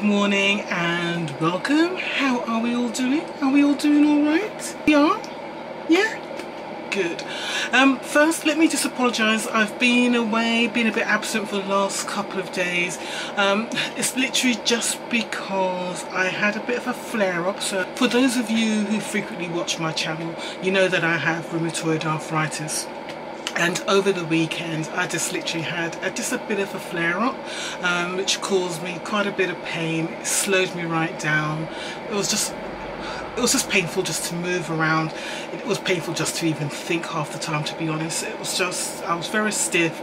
morning and welcome. How are we all doing? Are we all doing all right? We are? Yeah? Good. First, let me just apologise. I've been away, been a bit absent for the last couple of days. It's literally just because I had a bit of a flare-up. So for those of you who frequently watch my channel, you know that I have rheumatoid arthritis. And over the weekend I just literally had just a bit of a flare-up, which caused me quite a bit of pain. It slowed me right down. It was just painful just to move around. It was painful just to even think half the time, to be honest. It was just, I was very stiff,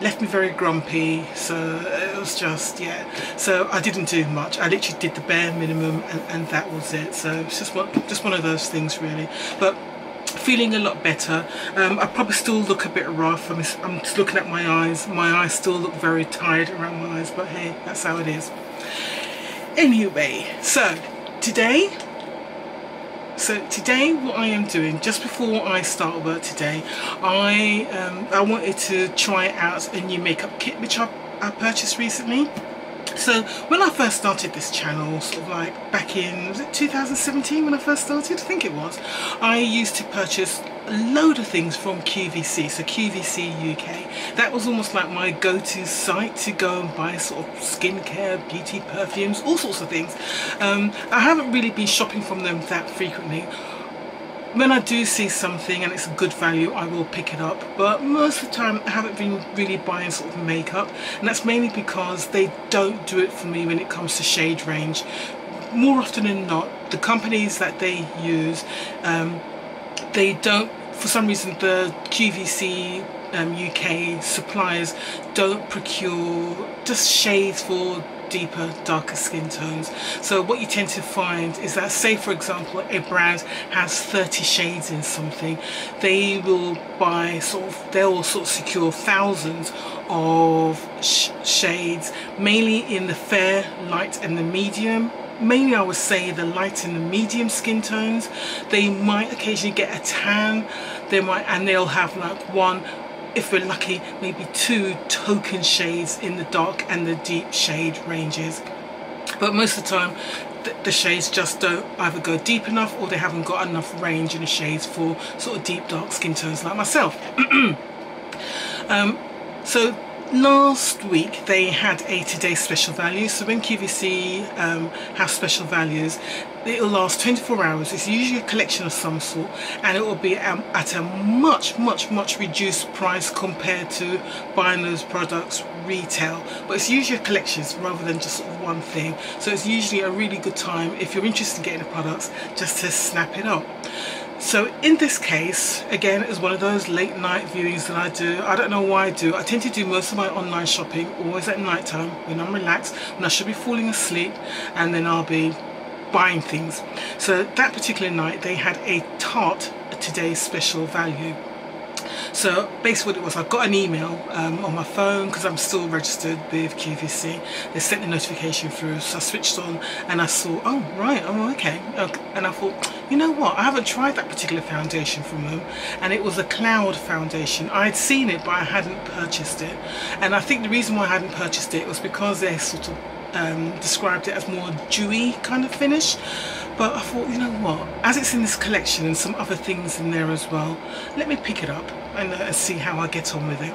left me very grumpy, so it was just, yeah. So I didn't do much. I literally did the bare minimum and that was it. So it's just one of those things really. But feeling a lot better. I probably still look a bit rough. I'm just looking at my eyes. My eyes still look very tired around my eyes, but hey, that's how it is. Anyway, so today what I am doing, just before I start work today, I wanted to try out a new makeup kit which I purchased recently. So when I first started this channel, sort of like back in, was it 2017 when I first started? I think it was. I used to purchase a load of things from QVC, so QVCUK. That was almost like my go-to site to go and buy sort of skincare, beauty, perfumes, all sorts of things. I haven't really been shopping from them that frequently. When I do see something and it's a good value, I will pick it up, but most of the time I haven't been really buying sort of makeup, and that's mainly because they don't do it for me when it comes to shade range. More often than not, the companies that they use, they don't, for some reason the QVC UK suppliers don't procure just shades for deeper, darker skin tones. So what you tend to find is that, say for example a brand has 30 shades in something, they will buy they'll secure thousands of shades, mainly in the fair, light and the medium. Mainly I would say the light and the medium skin tones. They might occasionally get a tan, and they'll have like one, if we're lucky, maybe two token shades in the dark and the deep shade ranges. But most of the time the shades just don't either go deep enough, or they haven't got enough range in the shades for sort of deep dark skin tones like myself. So last week they had a today special value. So when QVC have special values, it will last 24 hours. It's usually a collection of some sort, and it will be at a much reduced price compared to buying those products retail. But it's usually collections rather than just sort of one thing, so it's usually a really good time if you're interested in getting the products just to snap it up. So in this case, again, it's one of those late night viewings that I do. I don't know why I do. I tend to do most of my online shopping always at night time when I'm relaxed, when I should be falling asleep, and then I'll be buying things. So that particular night they had a Tarte today special value. So basically what it was, I got an email on my phone because I'm still registered with QVC. They sent the notification through, so I switched on and I saw, oh right, oh okay. And I thought, you know what, I haven't tried that particular foundation from them, and it was a cloud foundation. I had seen it but I hadn't purchased it, and I think the reason why I hadn't purchased it was because they sort of described it as more dewy kind of finish. But I thought, you know what, as it's in this collection and some other things in there as well, let me pick it up and see how I get on with it.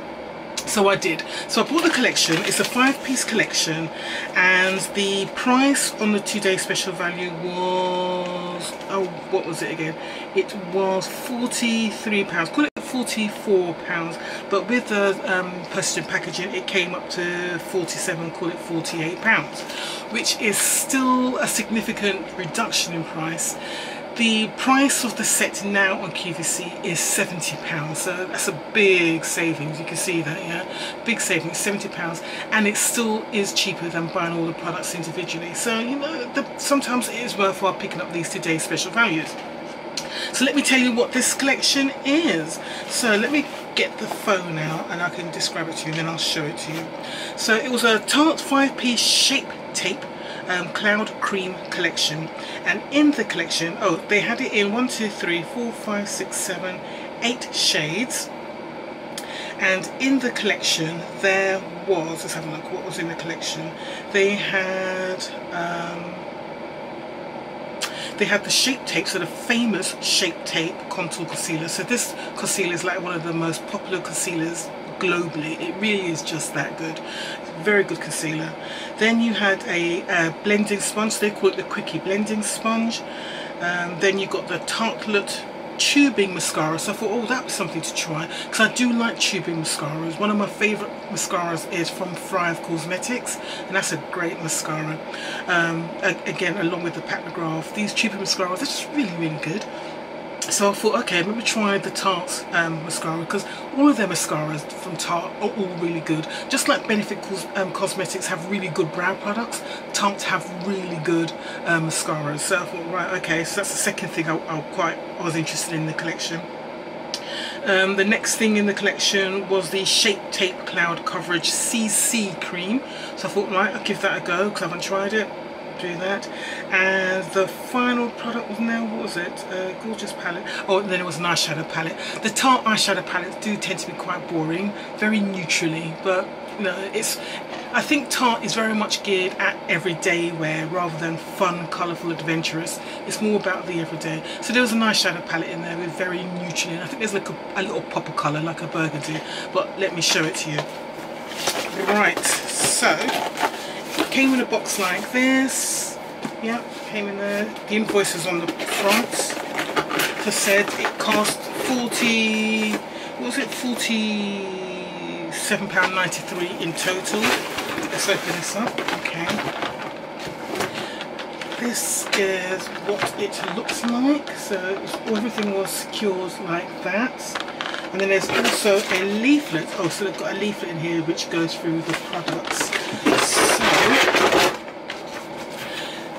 So I did. So I bought the collection. It's a 5-piece collection, and the price on the today special value was, oh, what was it again? It was £43. Call it £44, but with the postage and packaging it came up to 47, call it £48, which is still a significant reduction in price. The price of the set now on QVC is £70, so that's a big savings. You can see that, yeah, big savings, £70, and it still is cheaper than buying all the products individually. So you know, sometimes it is worthwhile picking up these today special values. So let me tell you what this collection is. So let me get the phone out and I can describe it to you, and then I'll show it to you. So it was a Tarte 5-piece shape tape cloud cream collection, and in the collection, oh, they had it in 1, 2, 3, 4, 5, 6, 7, 8 shades, And in the collection there was, let's have a look, what was in the collection. They had the Shape Tape, so the famous Shape Tape contour concealer. So this concealer is like one of the most popular concealers globally. It really is just that good. Very good concealer. Then you had a blending sponge. They call it the Quickie blending sponge. Then you got the Tartelette tubing mascara. So I thought, oh, that was something to try, because I do like tubing mascaras. One of my favourite mascaras is from Thrive Cosmetics, and that's a great mascara. Again, along with the Pat McGrath, these tubing mascaras are just really, really good. So I thought, okay, maybe try the Tarte mascara, because all of their mascaras from Tarte are all really good. Just like Benefit Cosmetics have really good brow products, Tarte have really good mascaras. So I thought, right, okay, so that's the second thing I was interested in the collection. The next thing in the collection was the Shape Tape Cloud Coverage CC Cream. So I thought, right, I'll give that a go, because I haven't tried it. Do that. And the final product was now, what was it? Gorgeous palette. Oh, and then it was an eyeshadow palette. The Tarte eyeshadow palettes do tend to be quite boring, very neutrally, but you know, I think Tarte is very much geared at everyday wear rather than fun, colourful, adventurous. It's more about the everyday. So there was an eyeshadow palette in there with very neutrally, and I think there's like a little pop of colour, like a burgundy, but let me show it to you. Right, so came in a box like this. Yeah, came in there. The invoice is on the front. As I said, it cost £47.93 in total. Let's open this up. Okay. This is what it looks like. So everything was secured like that. And then there's also a leaflet. Oh, so they've got a leaflet in here which goes through the products. So,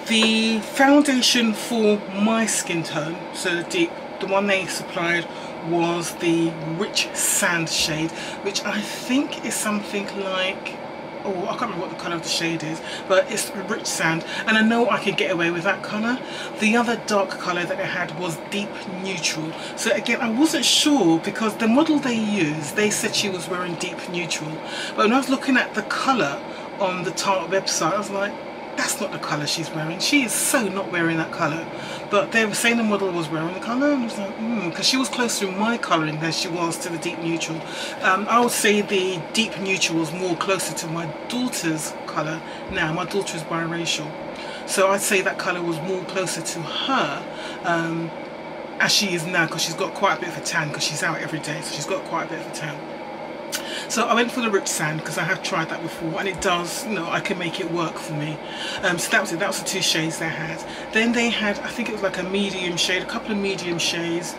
the foundation for my skin tone, so the one they supplied was the Rich Sand shade, which I think is something like, oh, I can't remember what the colour of the shade is, but it's Rich Sand, and I know I could get away with that colour. The other dark colour that they had was Deep Neutral. So again, I wasn't sure, because the model they used, they said she was wearing Deep Neutral, but when I was looking at the colour on the Tarte website, I was like, that's not the colour she's wearing. She is so not wearing that colour. But they were saying the model was wearing the colour, and I was like, because she was closer to my colouring than she was to the Deep Neutral. I would say the Deep Neutral was more closer to my daughter's colour now. My daughter is biracial, so I'd say that colour was more closer to her as she is now, because she's got quite a bit of a tan, because she's out every day, so she's got quite a bit of a tan. So I went for the Rich Sand because I have tried that before, and it does, you know, I can make it work for me. So that was it. That was the two shades they had. Then they had, I think it was like a medium shade, a couple of medium shades.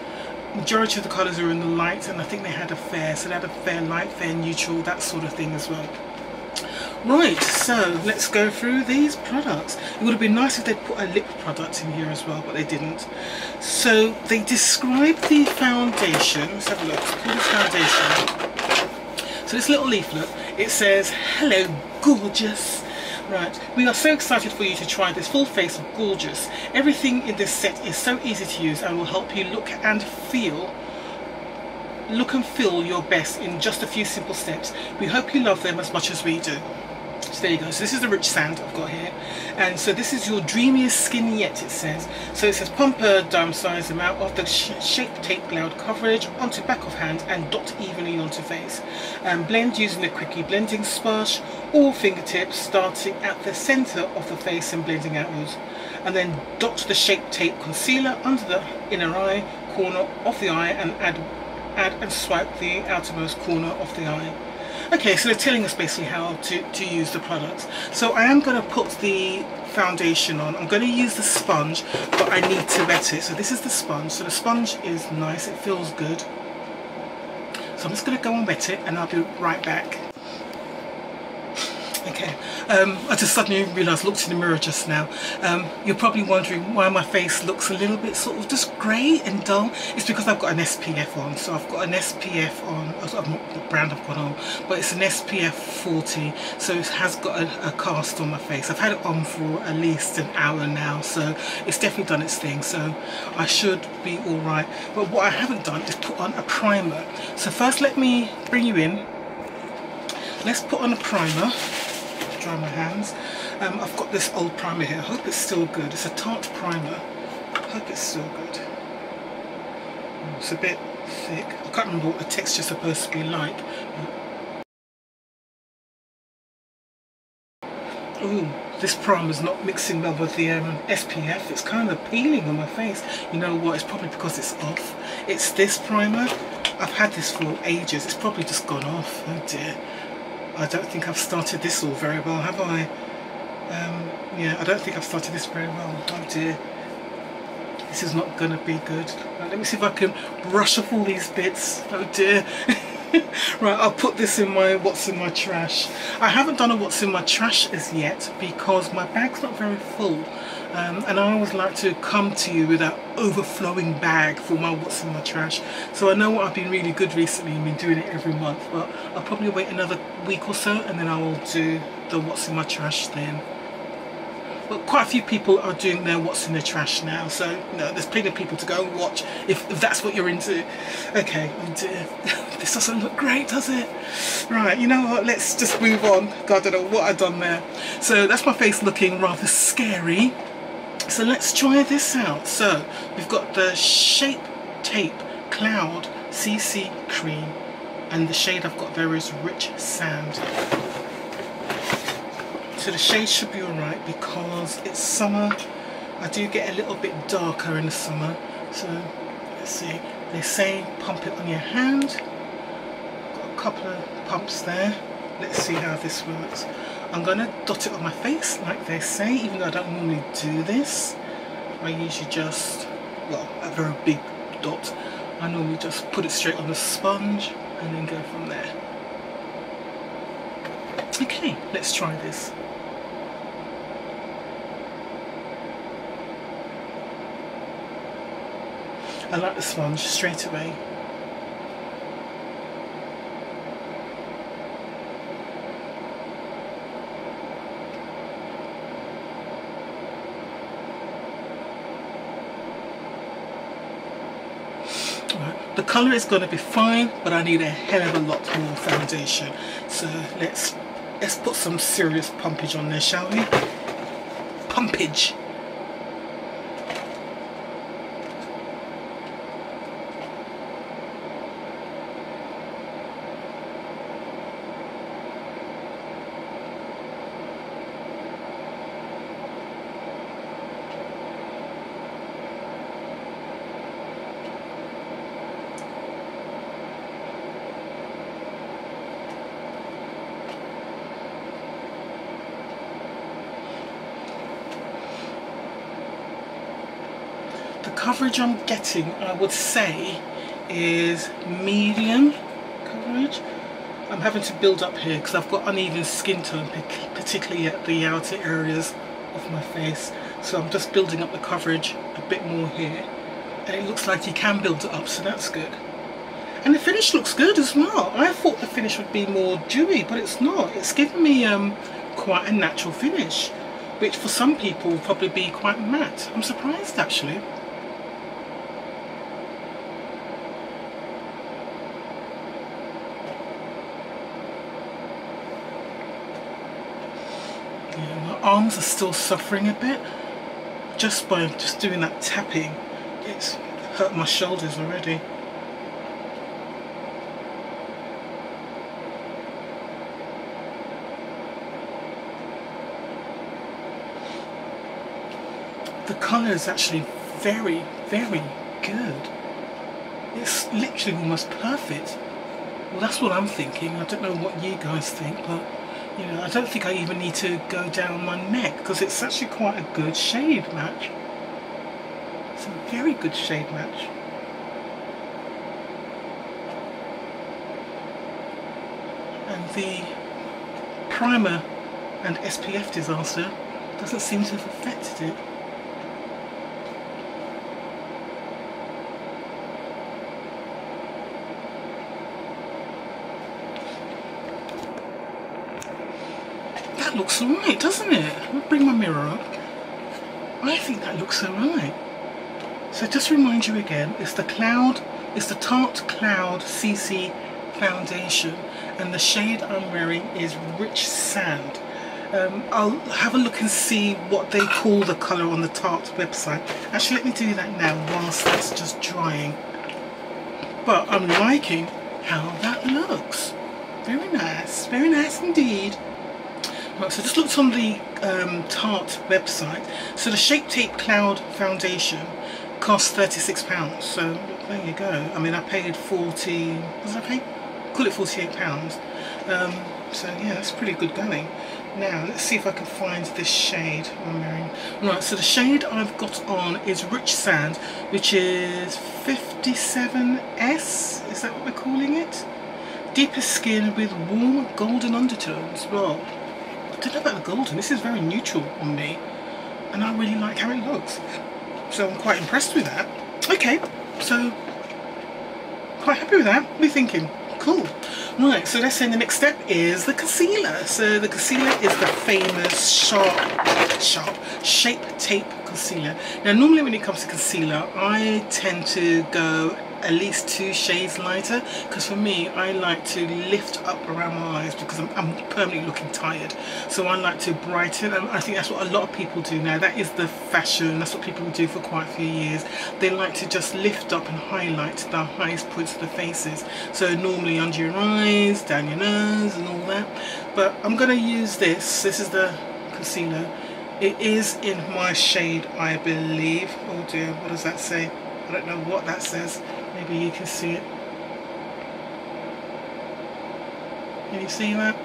Majority of the colours are in the light, and I think they had a fair. So they had a fair light, fair neutral, that sort of thing as well. Right, so let's go through these products. It would have been nice if they'd put a lip product in here as well, but they didn't. So they described the foundation. Let's have a look. It's called this foundation. So this little leaflet, it says, "Hello, gorgeous." Right, we are so excited for you to try this full face of gorgeous. Everything in this set is so easy to use and will help you look and feel your best in just a few simple steps. We hope you love them as much as we do. So there you go. So this is the Rich Sand I've got here, and so this is your dreamiest skin yet, it says. So it says pump a dime size amount of the Shape Tape Cloud coverage onto back of hand and dot evenly onto face. Blend using the Quickie blending sponge or fingertips, starting at the centre of the face and blending outwards, and then dot the Shape Tape concealer under the inner eye corner of the eye and add and swipe the outermost corner of the eye. Okay, so they're telling us basically how to use the products. So I am going to put the foundation on. I'm going to use the sponge, but I need to wet it. So this is the sponge. So the sponge is nice, it feels good. So I'm just going to go and wet it, and I'll be right back. Okay, I just suddenly realised, looked in the mirror just now. You're probably wondering why my face looks a little bit sort of just grey and dull. It's because I've got an SPF on. So I've got an SPF on, I'm not the brand I've got on, but it's an SPF 40. So it has got a cast on my face. I've had it on for at least an hour now, so it's definitely done its thing. So I should be alright. But what I haven't done is put on a primer. So first let me bring you in. Let's put on a primer. Dry my hands. I've got this old primer here. I hope it's still good. It's a Tarte primer. I hope it's still good. It's a bit thick. I can't remember what the texture's supposed to be like. Ooh, this primer's not mixing well with the SPF. It's kind of peeling on my face. You know what? It's probably because it's off. It's this primer. I've had this for ages. It's probably just gone off. Oh dear. I don't think I've started this all very well, have I? Yeah, I don't think I've started this very well. Oh dear. This is not going to be good. Right, let me see if I can brush off all these bits. Oh dear. Right, I'll put this in my what's in my trash. I haven't done a what's in my trash as yet because my bag's not very full. And I always like to come to you with that overflowing bag for my what's in my trash. So I know what I've been really good recently and been doing it every month, but I'll probably wait another week or so and then I will do the what's in my trash then. But quite a few people are doing their what's in their trash now, so you know, there's plenty of people to go and watch if that's what you're into. Okay, oh dear. This doesn't look great, does it? Right, you know what, let's just move on. God, I don't know what I've done there. So that's my face looking rather scary. So let's try this out. So we've got the Shape Tape Cloud CC Cream, and the shade I've got there is Rich Sand. So the shade should be alright because it's summer. I do get a little bit darker in the summer. So let's see. They say pump it on your hand. Got a couple of pumps there. Let's see how this works. I'm going to dot it on my face like they say, even though I don't normally do this. I usually just, well, a very big dot. I normally just put it straight on the sponge and then go from there. Okay, let's try this. I like the sponge straight away. The colour is going to be fine, but I need a hell of a lot more foundation. So let's put some serious pumpage on there, shall we? Pumpage. Coverage I'm getting, I would say, is medium coverage. I'm having to build up here because I've got uneven skin tone, particularly at the outer areas of my face. So I'm just building up the coverage a bit more here, and it looks like you can build it up, so that's good. And the finish looks good as well. I thought the finish would be more dewy, but it's not. It's given me quite a natural finish, which for some people will probably be quite matte. I'm surprised actually. Arms are still suffering a bit just by doing that tapping. It's hurt my shoulders already. The colour is actually very, very good. It's literally almost perfect. Well, that's what I'm thinking. I don't know what you guys think, but you know, I don't think I even need to go down my neck because it's actually quite a good shade match. It's a very good shade match. And the primer and SPF disaster doesn't seem to have affected it. That looks alright, doesn't it? I'll bring my mirror up. I think that looks alright. So just to remind you again, it's the Tarte Cloud CC foundation, and the shade I'm wearing is Rich Sand. I'll have a look and see what they call the colour on the Tarte website. Actually, let me do that now whilst that's just drying. But I'm liking how that looks. Very nice indeed. Right, so just looked on the Tarte website. So the Shape Tape Cloud foundation costs £36. So there you go. I mean, I paid 40. What did I pay? Call it £48. So yeah, that's pretty good going. Now let's see if I can find this shade I'm wearing. Right, so the shade I've got on is Rich Sand, which is 57S. Is that what we're calling it? Deeper skin with warm golden undertones. Well, I don't know about the golden. This is very neutral on me, and I really like how it looks. So I'm quite impressed with that. Okay, so quite happy with that. What are you thinking? Cool. Right, so let's say the next step is the concealer. So the concealer is the famous sharp Shape Tape concealer. Now normally when it comes to concealer, I tend to go at least 2 shades lighter, because for me, I like to lift up around my eyes because I'm permanently looking tired. So I like to brighten, and I think that's what a lot of people do now. That is the fashion. That's what people do for quite a few years. They like to just lift up and highlight the highest points of the faces. So normally under your eyes, down your nose and all that. But I'm going to use this. This is the concealer. It is in my shade, I believe. Oh dear, what does that say? I don't know what that says. Maybe you can see it. Can you see that?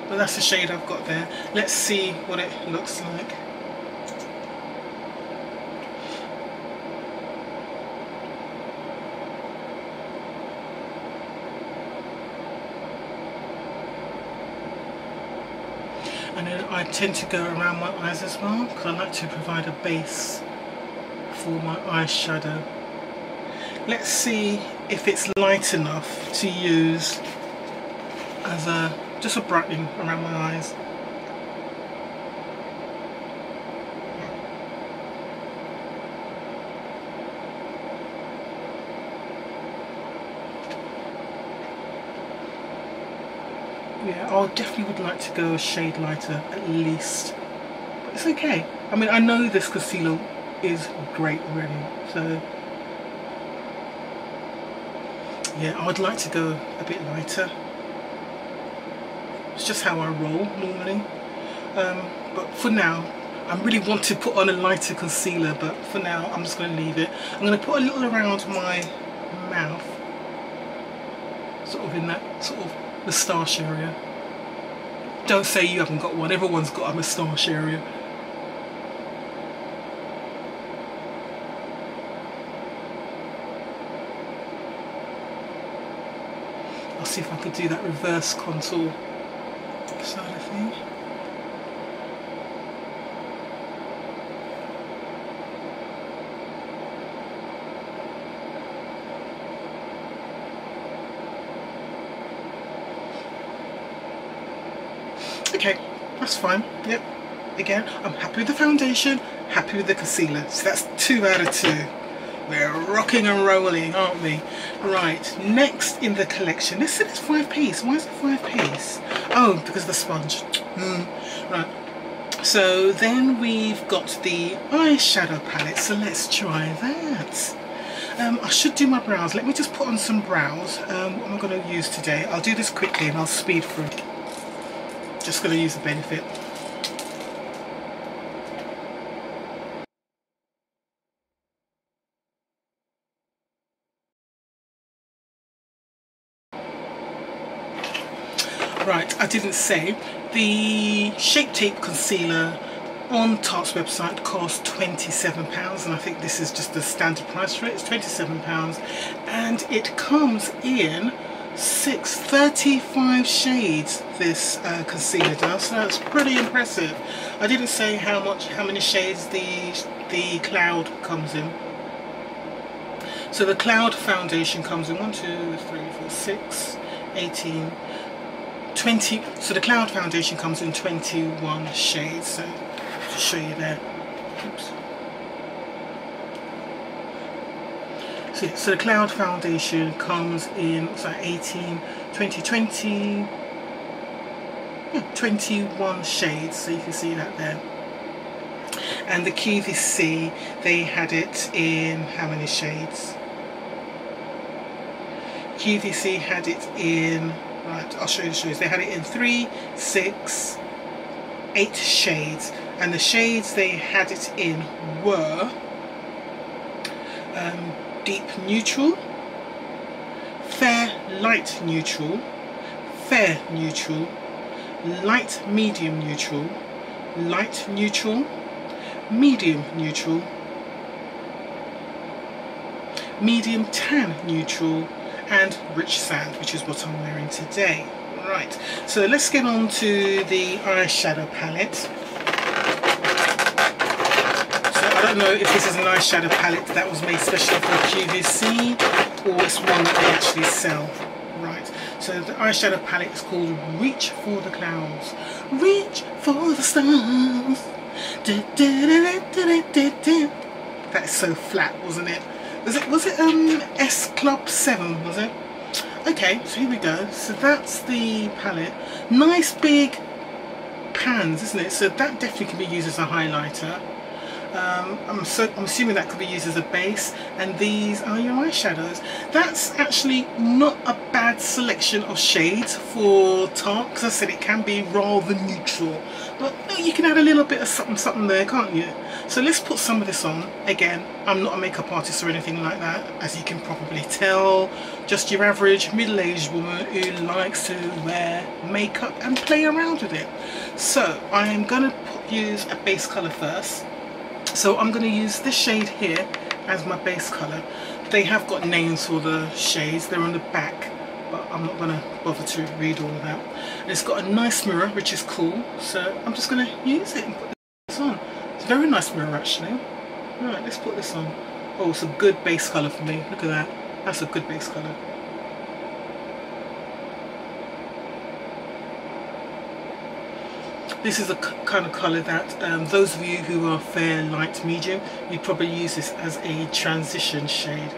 But that's the shade I've got there. Let's see what it looks like. And then I tend to go around my eyes as well, because I like to provide a base for my eyeshadow. Let's see if it's light enough to use as just a brightening around my eyes. Yeah, I definitely would like to go a shade lighter at least, but it's okay. I mean, I know this concealer is great already, so yeah, I would like to go a bit lighter. It's just how I roll normally, but for now I really want to put on a lighter concealer, but for now I'm just going to leave it. I'm going to put a little around my mouth, sort of in that sort of moustache area. Don't say you haven't got one, everyone's got a moustache area. I'll see if I could do that reverse contour side of thing. Okay, that's fine. Yep. Again, I'm happy with the foundation, happy with the concealer. So that's 2 out of 2. We're rocking and rolling, aren't we? Right, next in the collection. This is 5-piece. Why is it 5-piece? Oh, because of the sponge. Right. So then we've got the eyeshadow palette. So let's try that. I should do my brows. Let me just put on some brows. What am I going to use today? I'll do this quickly and I'll speed through. Just going to use the Benefit. Right, I didn't say, the Shape Tape concealer on Tarte's website costs £27, and I think this is just the standard price for it. It's £27, and it comes in 35 shades this concealer does, so that's pretty impressive. I didn't say how many shades the Cloud comes in. So the Cloud foundation comes in 1, 2, 3, 4, 6, 18, 20. So the Cloud foundation comes in 21 shades. So to show you there. Oops. So the Cloud foundation comes in, what's that, 18, 20, 21 shades, so you can see that there. And the QVC, they had it in how many shades? QVC had it in, right, I'll show you the shades. They had it in 3, 6, 8 shades, and the shades they had it in were deep neutral, fair light neutral, fair neutral, light medium neutral, light neutral, medium neutral, medium tan neutral, and rich sand, which is what I'm wearing today. Right, so let's get on to the eyeshadow palette. I don't know if this is an eyeshadow palette that was made specially for QVC or it's one that they actually sell. Right, so the eyeshadow palette is called Reach for the Clouds. Reach for the stars. That is so flat, wasn't it? Was it S Club 7, was it? Okay, so here we go. So that's the palette. Nice big pans, isn't it? So that definitely can be used as a highlighter. I'm assuming that could be used as a base, and these are your eyeshadows. That's actually not a bad selection of shades for Tarte, because I said it can be rather neutral, but you can add a little bit of something there, can't you? So let's put some of this on. Again, I'm not a makeup artist or anything like that, as you can probably tell. Just your average middle-aged woman who likes to wear makeup and play around with it. So I am going to use a base colour first. So I'm going to use this shade here as my base colour. They have got names for the shades, they're on the back, but I'm not going to bother to read all of that. And it's got a nice mirror, which is cool, so I'm just going to use it and put this on. It's a very nice mirror actually. Right, let's put this on. Oh, it's a good base colour for me, look at that. That's a good base colour. This is a kind of colour that those of you who are fair, light, medium, you'd probably use this as a transition shade.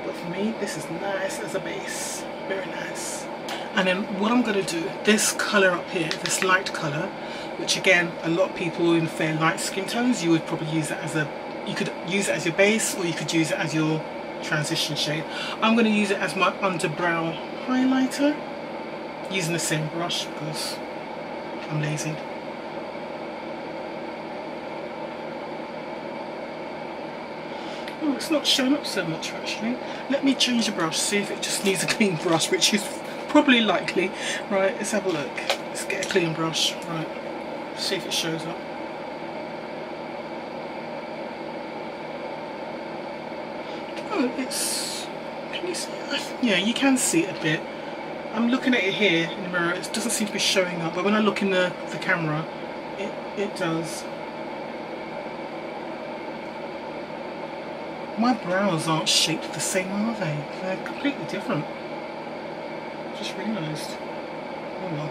But for me, this is nice as a base. Very nice. And then what I'm going to do, this colour up here, this light colour, which again, a lot of people in fair, light skin tones, you would probably use that as a, you could use it as your base, or you could use it as your transition shade. I'm going to use it as my underbrow highlighter, using the same brush because I'm lazy. Oh, it's not showing up so much actually. Let me change the brush, see if it just needs a clean brush, which is probably likely. Right, let's have a look. Let's get a clean brush. Right, see if it shows up. Oh, it's, can you see it? Yeah, you can see it a bit. I'm looking at it here in the mirror, it doesn't seem to be showing up, but when I look in the camera, it does. My brows aren't shaped the same, are they? They're completely different. Just realised. Oh well.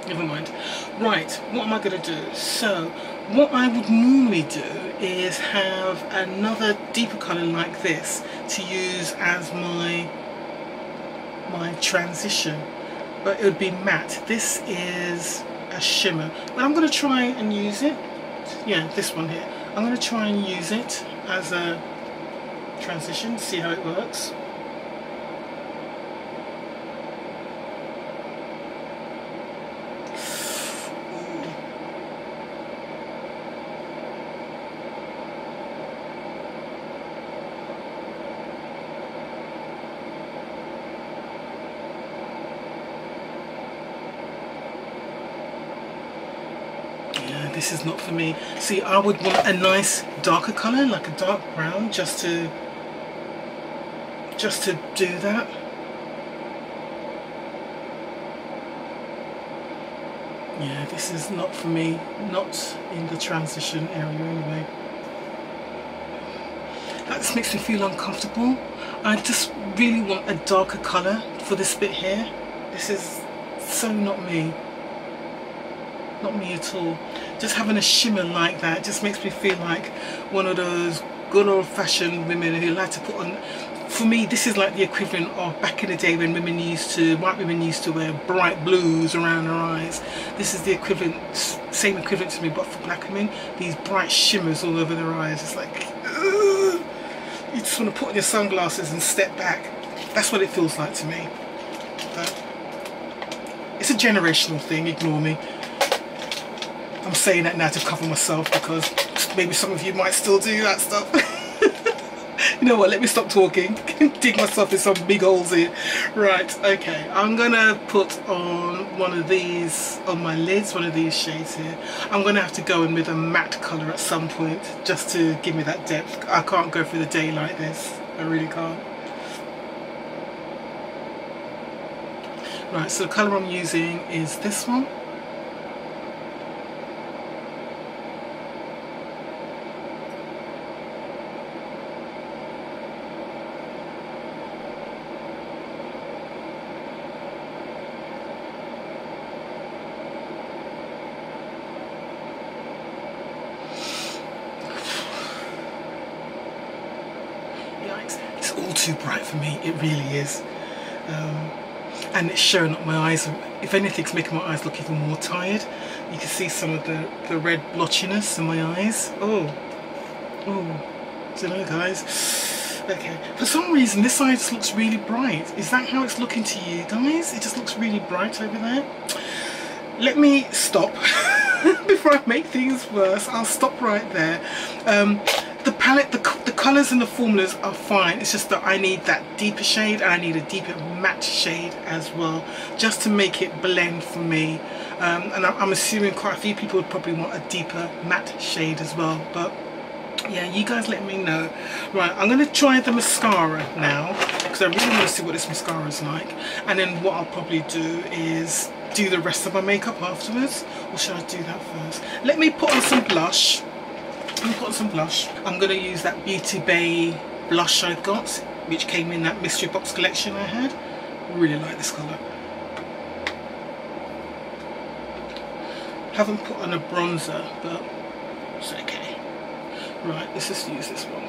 Never mind. Right, what am I going to do? So, what I would normally do is have another deeper colour like this to use as my transition. But it would be matte. This is a shimmer. But I'm going to try and use it. Yeah, this one here. I'm going to try and use it as a transition, see how it works. This is not for me. See, I would want a nice darker colour, like a dark brown, just to do that. Yeah, this is not for me, not in the transition area anyway. That just makes me feel uncomfortable. I just really want a darker colour for this bit here. This is so not me. Not me at all. Just having a shimmer like that just makes me feel like one of those good old-fashioned women who like to put on. For me, this is like the equivalent of back in the day when white women used to wear bright blues around their eyes. This is the equivalent, same equivalent to me, but for black women, these bright shimmers all over their eyes. It's like, ugh. You just want to put on your sunglasses and step back. That's what it feels like to me. But it's a generational thing, ignore me. I'm saying that now to cover myself because maybe some of you might still do that stuff. You know what, let me stop talking. Dig myself in some big holes here. Right, okay, I'm gonna put on one of these on my lids, one of these shades here. I'm gonna have to go in with a matte colour at some point just to give me that depth. I can't go through the day like this, I really can't. Right, so the colour I'm using is this one. It's all too bright for me, it really is. And it's showing up my eyes. If anything, it's making my eyes look even more tired. You can see some of the red blotchiness in my eyes. Oh, I don't know, guys. Okay, for some reason this eye just looks really bright. Is that how it's looking to you guys? It just looks really bright over there. Let me stop before I make things worse. I'll stop right there. The palette, the colours and the formulas are fine. It's just that I need that deeper shade and I need a deeper matte shade as well, just to make it blend for me. And I'm assuming quite a few people would probably want a deeper matte shade as well. But yeah, you guys let me know. Right, I'm going to try the mascara now because I really want to see what this mascara is like. And then what I'll probably do is do the rest of my makeup afterwards. Or should I do that first? Let me put on some blush. I'm going to use that Beauty Bay blush I got, which came in that mystery box collection I had. Really like this colour. Haven't put on a bronzer, but it's okay. Right, let's just use this one.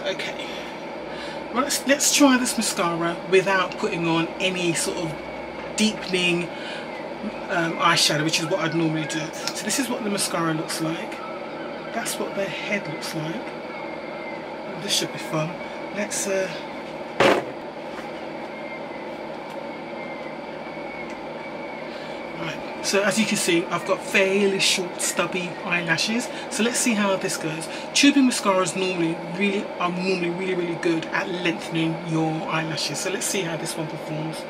Okay, well, let's try this mascara without putting on any sort of deepening eyeshadow, which is what I'd normally do. So this is what the mascara looks like. That's what the head looks like. This should be fun. Let's so as you can see, I've got fairly short stubby eyelashes, so let's see how this goes. Tubing mascaras are normally really good at lengthening your eyelashes, so let's see how this one performs.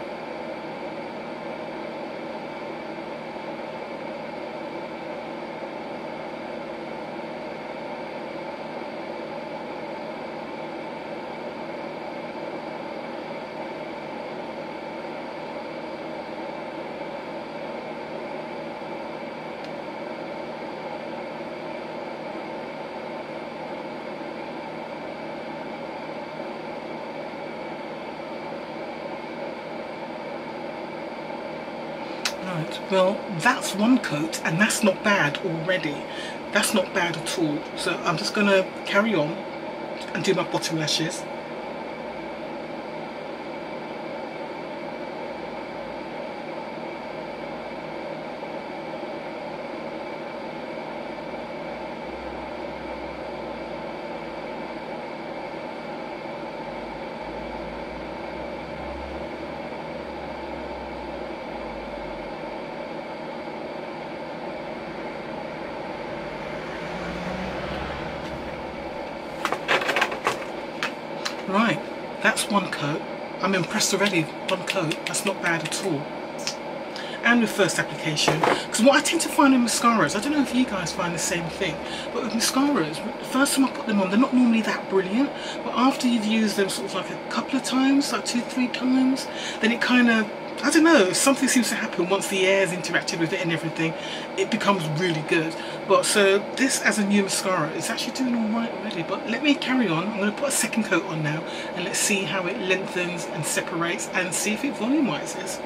Right, well, that's one coat and that's not bad already. That's not bad at all. So I'm just going to carry on and do my bottom lashes. Right, that's one coat. I'm impressed already. One coat, that's not bad at all. and with first application. Because what I tend to find in mascaras, I don't know if you guys find the same thing, but with mascaras, the first time I put them on, they're not normally that brilliant, but after you've used them sort of like a couple of times, like 2-3 times, then it kind of, I don't know, something seems to happen once the air's interacted with it and everything, it becomes really good. But so this as a new mascara is actually doing all right already. But let me carry on. I'm going to put a second coat on now and let's see how it lengthens and separates and see if it volumizes.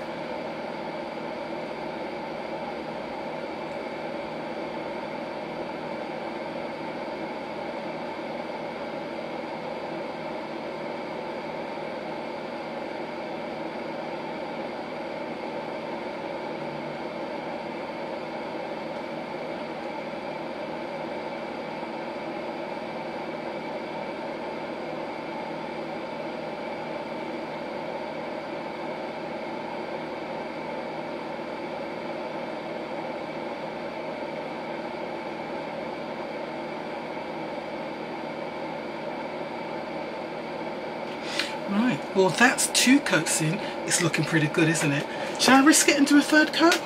Right, well that's 2 coats in. It's looking pretty good, isn't it? Shall I risk it and do a 3rd coat?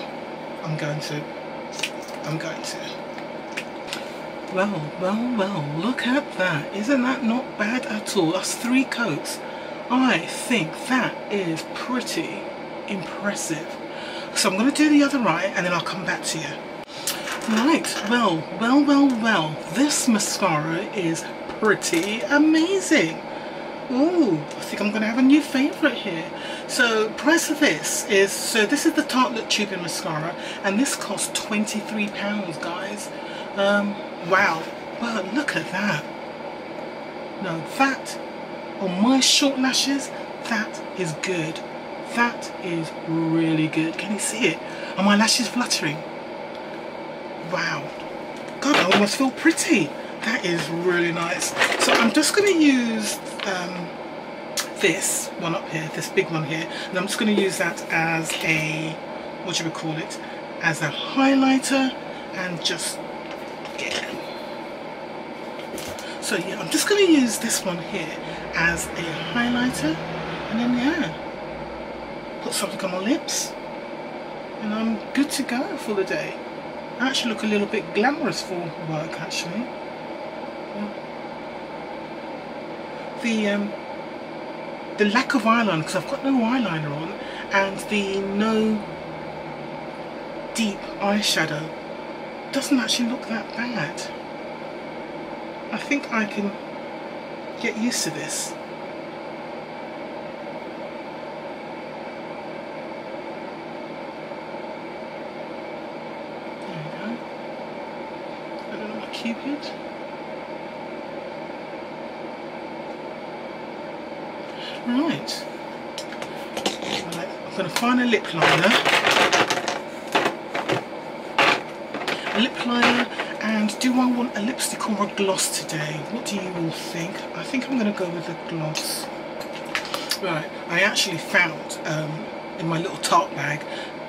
I'm going to. Well, look at that. Isn't that not bad at all? That's 3 coats. I think that is pretty impressive. So I'm going to do the other eye and then I'll come back to you. Right, well, this mascara is pretty amazing. Ooh, I think I'm going to have a new favourite here. So price of this is, so this is the Tarte Tubing Mascara and this costs £23, guys. Wow, well look at that. Now that, on my short lashes, that is good. That is really good. Can you see it? Are my lashes fluttering? Wow. God, I almost feel pretty. That is really nice. So I'm just going to use this one up here, this big one here, and I'm just going to use that as a, what do we call it, as a highlighter and just get it. So yeah, I'm just going to use this one here as a highlighter and then yeah, put something on my lips and I'm good to go for the day. I actually look a little bit glamorous for work actually. The lack of eyeliner, because I've got no eyeliner on, and the no deep eyeshadow doesn't actually look that bad. I think I can get used to this. There we go. I don't know my Cupid. Right, I'm going to find a lip liner. And do I want a lipstick or a gloss today? What do you all think? I think I'm going to go with a gloss. Right, I actually found in my little Tarte bag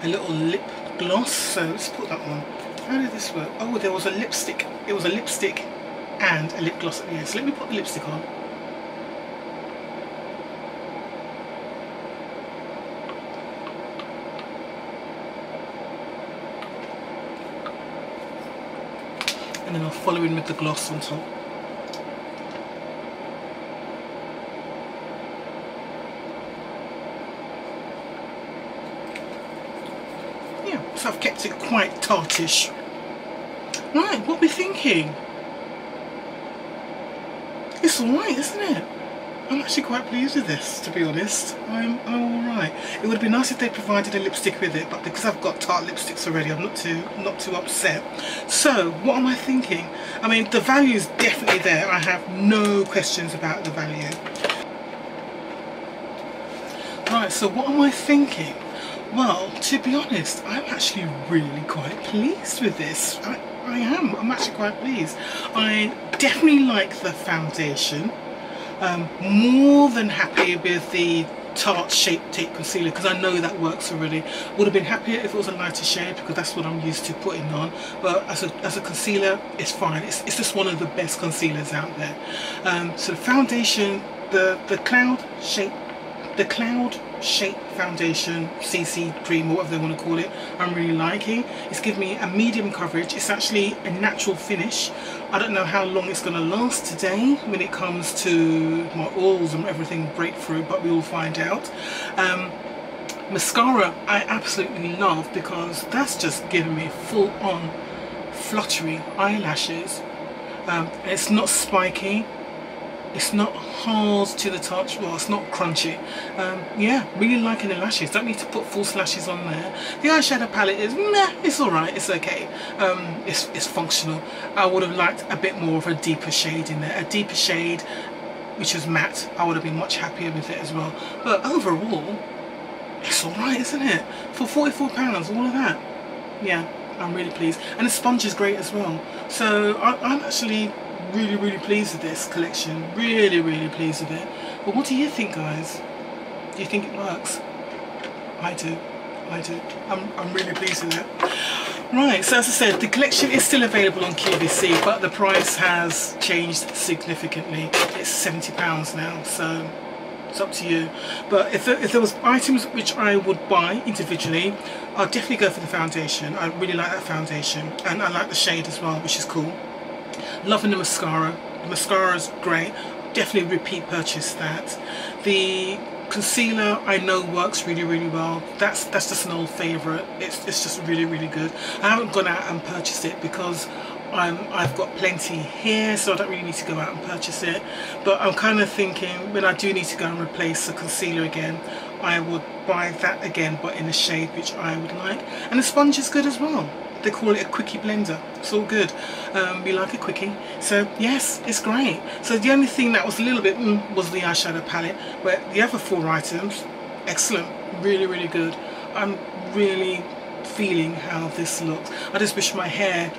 a little lip gloss, so let's put that on. How did this work? Oh, there was a lipstick. It was a lipstick and a lip gloss at the end. So let me put the lipstick on. And then I'll follow in with the gloss on top. Yeah, so I've kept it quite tartish. Right, what are we thinking? It's alright, isn't it? I'm actually quite pleased with this, to be honest. I'm alright. It would have been nice if they provided a lipstick with it, but because I've got Tarte lipsticks already, I'm not too upset. So, what am I thinking? I mean, the value is definitely there. I have no questions about the value. Right, so what am I thinking? Well, to be honest, I'm actually really quite pleased with this. I am. I'm actually quite pleased. I definitely like the foundation. More than happy with the Tarte Shape Tape Concealer because I know that works already. Would have been happier if it was a lighter shade because that's what I'm used to putting on. But as a concealer, it's fine. It's just one of the best concealers out there. So the foundation, the Cloud Shape The cloud shape foundation, CC cream or whatever they want to call it, I'm really liking. It's giving me a medium coverage. It's actually a natural finish. I don't know how long it's going to last today when it comes to my oils and everything break through, but we will find out. Mascara I absolutely love because that's just giving me full on fluttery eyelashes. It's not spiky, it's not hard to the touch, well, it's not crunchy. Yeah, really liking the lashes. Don't need to put false lashes on there. The eyeshadow palette is meh, it's alright, it's okay. It's functional. I would have liked a bit more of a deeper shade in there, a deeper shade which is matte. I would have been much happier with it as well. But overall, it's alright, isn't it? For £44, all of that. Yeah, I'm really pleased. And the sponge is great as well. So I'm actually really pleased with this collection. Really pleased with it. But what do you think, guys? Do you think it works? I do. I'm really pleased with it. Right, so as I said, the collection is still available on QVC, but the price has changed significantly. It's £70 now, so it's up to you. But if there was items which I would buy individually, I'll definitely go for the foundation. I really like that foundation, and I like the shade as well, which is cool. Loving the mascara. The mascara is great. Definitely repeat purchase that. The concealer I know works really well. That's just an old favourite. It's just really good. I haven't gone out and purchased it because I've got plenty here, so I don't really need to go out and purchase it. But I'm kind of thinking when I do need to go and replace the concealer again, I would buy that again, but in a shade which I would like. And the sponge is good as well. They call it a quickie blender. It's all good. We like a quickie. So yes, it's great. So the only thing that was a little bit was the eyeshadow palette, but the other 4 items, excellent. Really good. I'm really feeling how this looks. I just wish my hair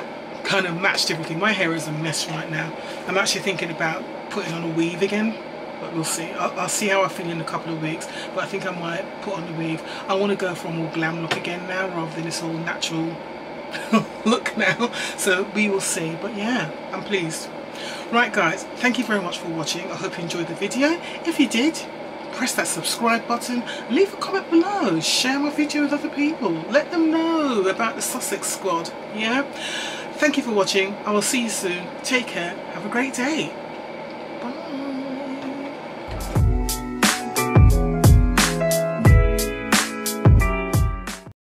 kind of matched everything. My hair is a mess right now. I'm actually thinking about putting on a weave again, but we'll see. I'll see how I feel in a couple of weeks, but I think I might put on the weave. I want to go for a more glam look again now rather than this all natural look now, so we will see. But yeah, I'm pleased. Right guys, thank you very much for watching. I hope you enjoyed the video. If you did, press that subscribe button, leave a comment below, share my video with other people, let them know about the Sussex squad. Yeah, thank you for watching. I will see you soon. Take care, have a great day. Bye.